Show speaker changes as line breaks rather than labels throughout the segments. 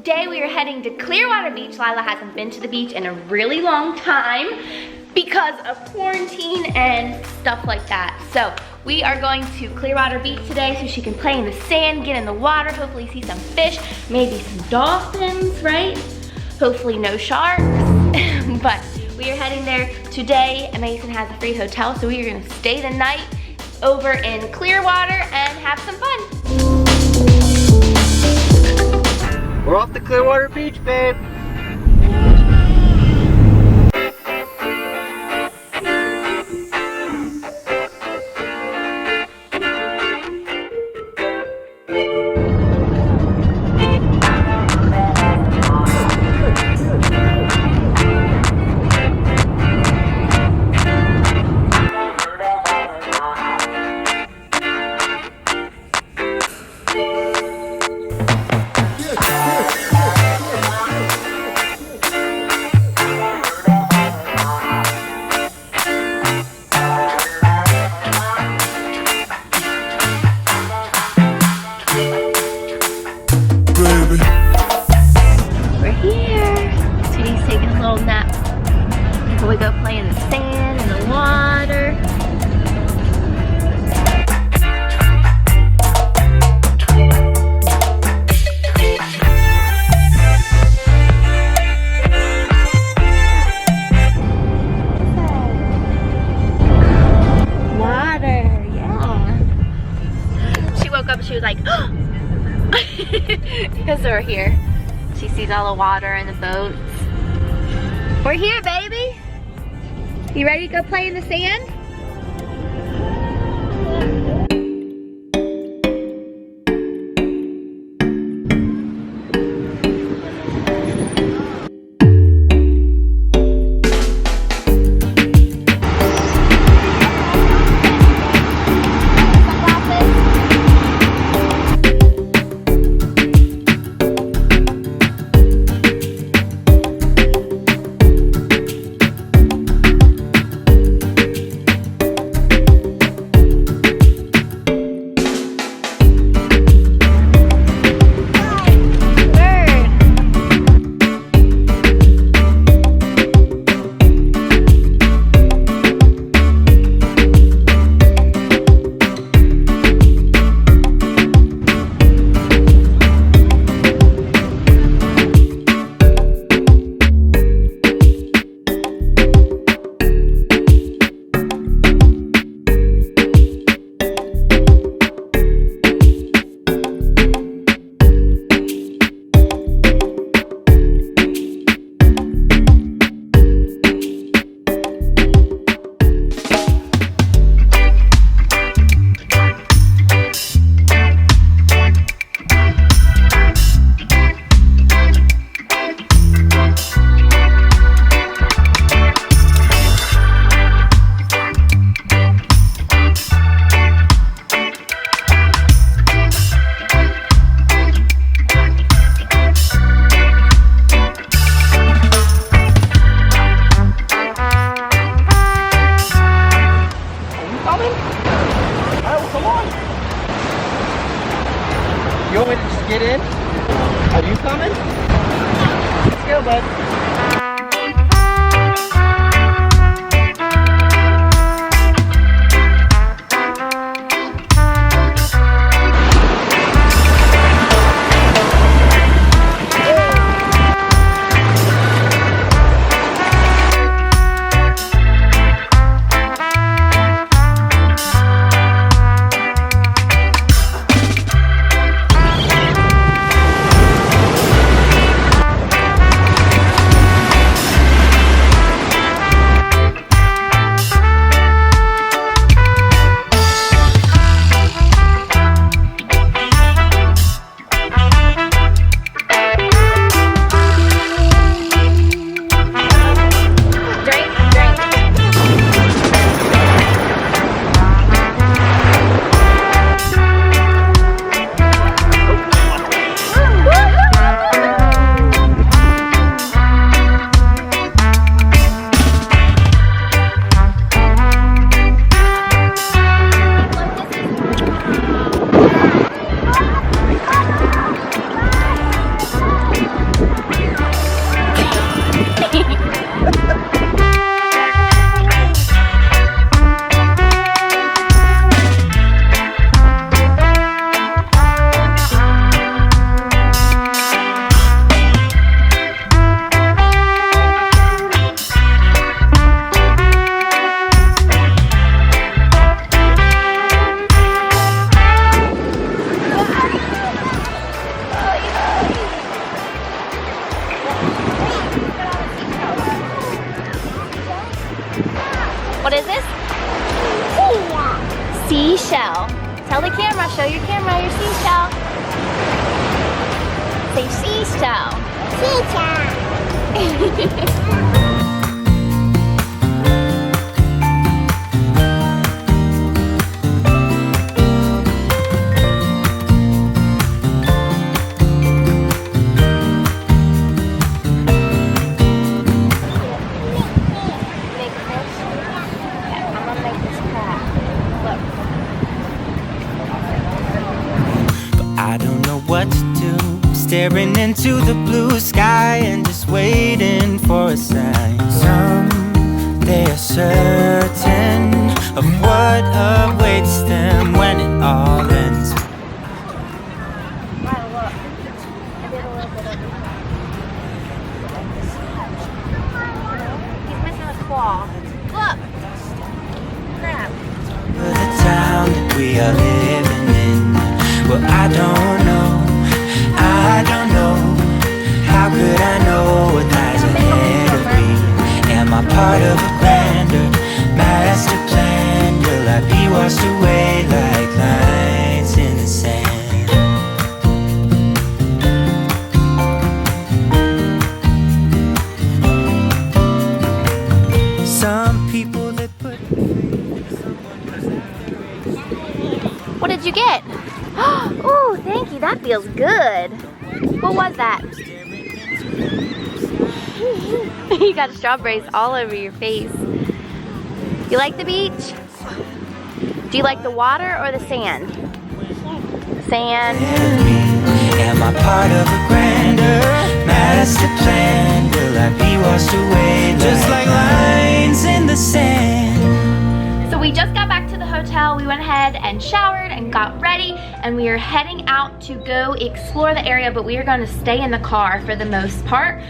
today we are heading to Clearwater Beach. Lila hasn't been to the beach in a really long time because of quarantine and stuff like that. So we are going to Clearwater Beach today so she can play in the sand, get in the water, hopefully see some fish, maybe some dolphins, right? Hopefully no sharks, but we are heading there today. Mason has a free hotel, so we are gonna stay the night over in Clearwater and have some fun.
We're off to Clearwater Beach, babe.
We're here. Sweetie's taking a little nap before we go play in the sand and the water. Water, yeah. She woke up and she was like, oh! Because we're here. She sees all the water and the boats. We're here, baby. You ready to go play in the sand?
You want me to just get in? Are you coming? Let's go, bud.
seashell. Tell the camera, show your camera your seashell. Say seashell. Seashell.
I don't know what to do, staring into the blue sky and just waiting for a sign. Someday are certain of what awaits them when it all ends.
Wow, look. I did a little bit of He's missing a claw. Look! Crap.
The town that we are living in. Well, I don't know. How could I know what lies ahead of me? Am I part of a grander master plan? Will I be washed away like lines in the sand? Some people that put.
What did you get? Oh, thank you. That feels good. What was that? You got strawberries all over your face. You like the beach? Do you like the water or the sand? Sand.
Am I part of a grander master plan? Will I be washed away just like lines in the sand?
So we just got back to the hotel. We went ahead and showered and got ready, and we are heading out to go explore the area, but we are going to stay in the car for the most part.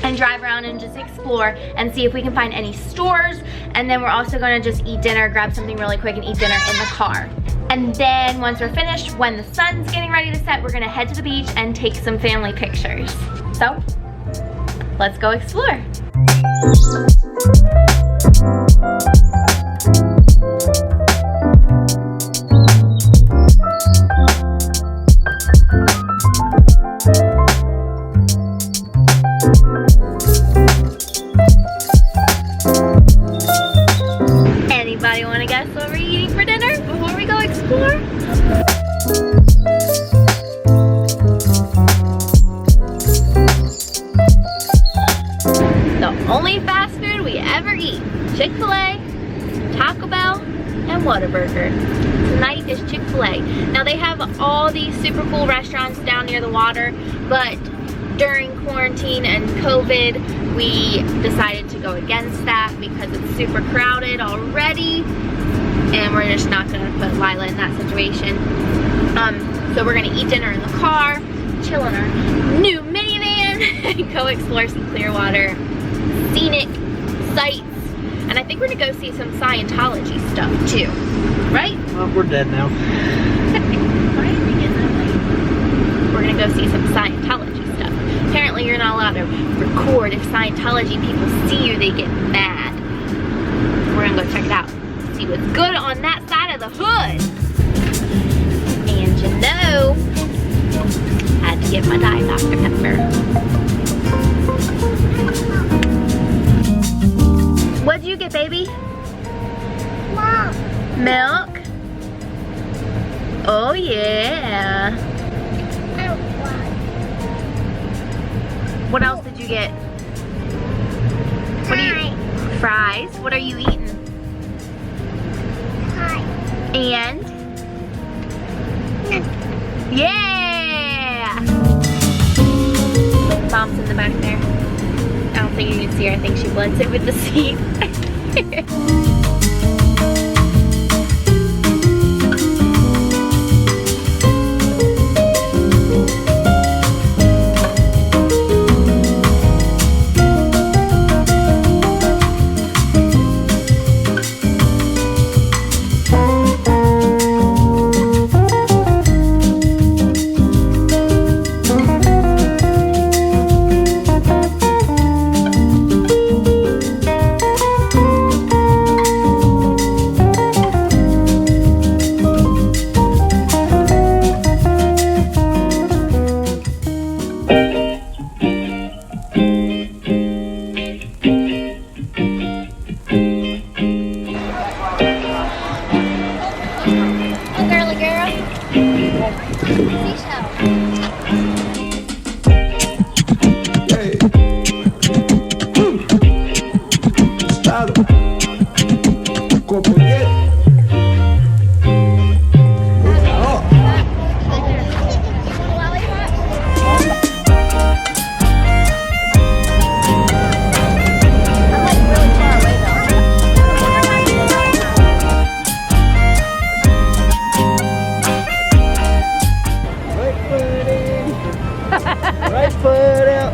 And drive around and just explore and see if we can find any stores. And then we're also gonna just eat dinner, grab something really quick and eat dinner in the car. And then once we're finished, when the sun's getting ready to set, we're gonna head to the beach and take some family pictures. So, let's go explore. Anybody want to guess what we're eating for dinner before we go explore? The only fast food we ever eat. Chick-fil-A, Taco Bell, and Whataburger. Tonight is Chick-fil-A. Now they have all these super cool restaurants down near the water, but during quarantine and COVID, we decided to go against that because it's super crowded already, and we're just not gonna put Lila in that situation. So we're gonna eat dinner in the car, chill in our new minivan, and go explore some Clearwater scenic sites. And I think we're gonna go see some Scientology stuff too, right?
Oh, we're dead now.
We're gonna go see some Scientology stuff. Apparently you're not allowed to record. If Scientology people see you, they get mad. We're gonna go check it out. See what's good on that side of the hood. And you know, I had to give my Diet Dr. Pepper. What'd you get, baby? Milk. Oh yeah. What else did you get? What are you? Fries. What are you eating? And? Yeah! Mom's in the back there. I don't think you can see her. I think she blends in with the seat.
estado. Componente.
Right foot out.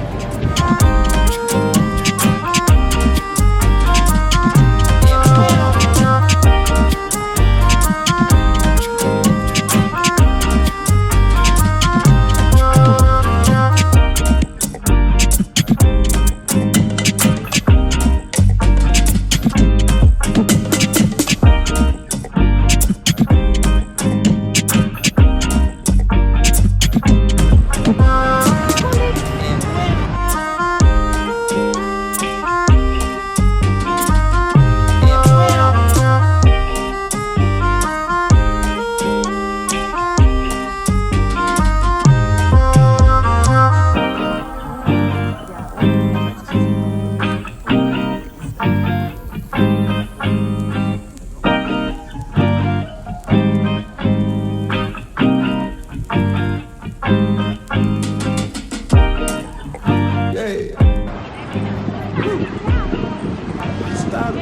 Estado.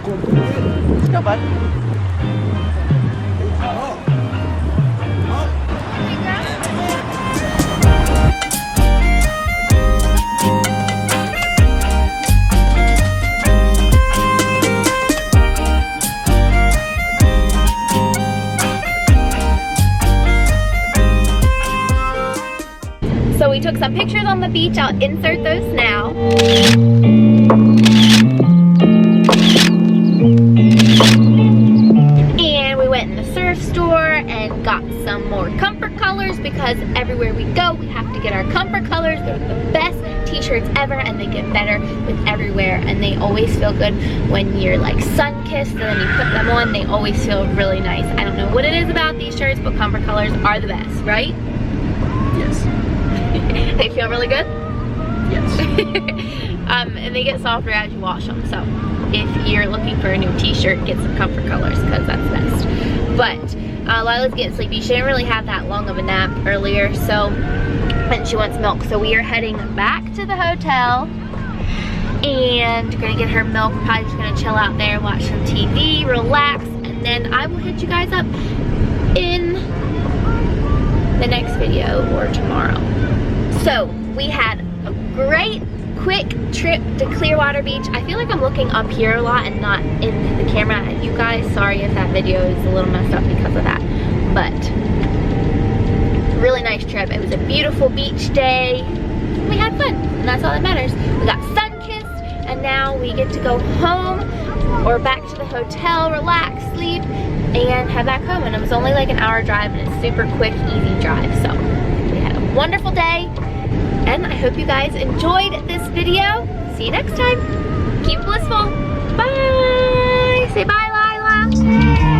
Componente.
Let's go, bud.
So we took some pictures on the beach. I'll insert those now. And we went in the surf store and got some more comfort colors because everywhere we go, we have to get our comfort colors. They're the best t-shirts ever and they get better with everywhere and they always feel good when you're like sun-kissed and then you put them on. They always feel really nice. I don't know what it is about these shirts, but comfort colors are the best, right?
Yes.
They feel really good?
Yes.
And they get softer as you wash them. So if you're looking for a new t-shirt, get some comfort colors because that's best. But Lila's getting sleepy. She didn't really have that long of a nap earlier, so, and she wants milk. So we are heading back to the hotel and gonna get her milk. We're probably just gonna chill out there, watch some TV, relax, and then I will hit you guys up in the next video or tomorrow. So we had a great quick trip to Clearwater Beach. I feel like I'm looking up here a lot and not in the camera at you guys. Sorry if that video is a little messed up because of that, but really nice trip. It was a beautiful beach day. We had fun and that's all that matters. We got sun-kissed and now we get to go home or back to the hotel, relax, sleep, and head back home. And it was only like an hour drive and it's super quick, easy drive. So we had a wonderful day and I hope you guys enjoyed this video. See you next time. Keep blissful. Bye. Say bye, Lila.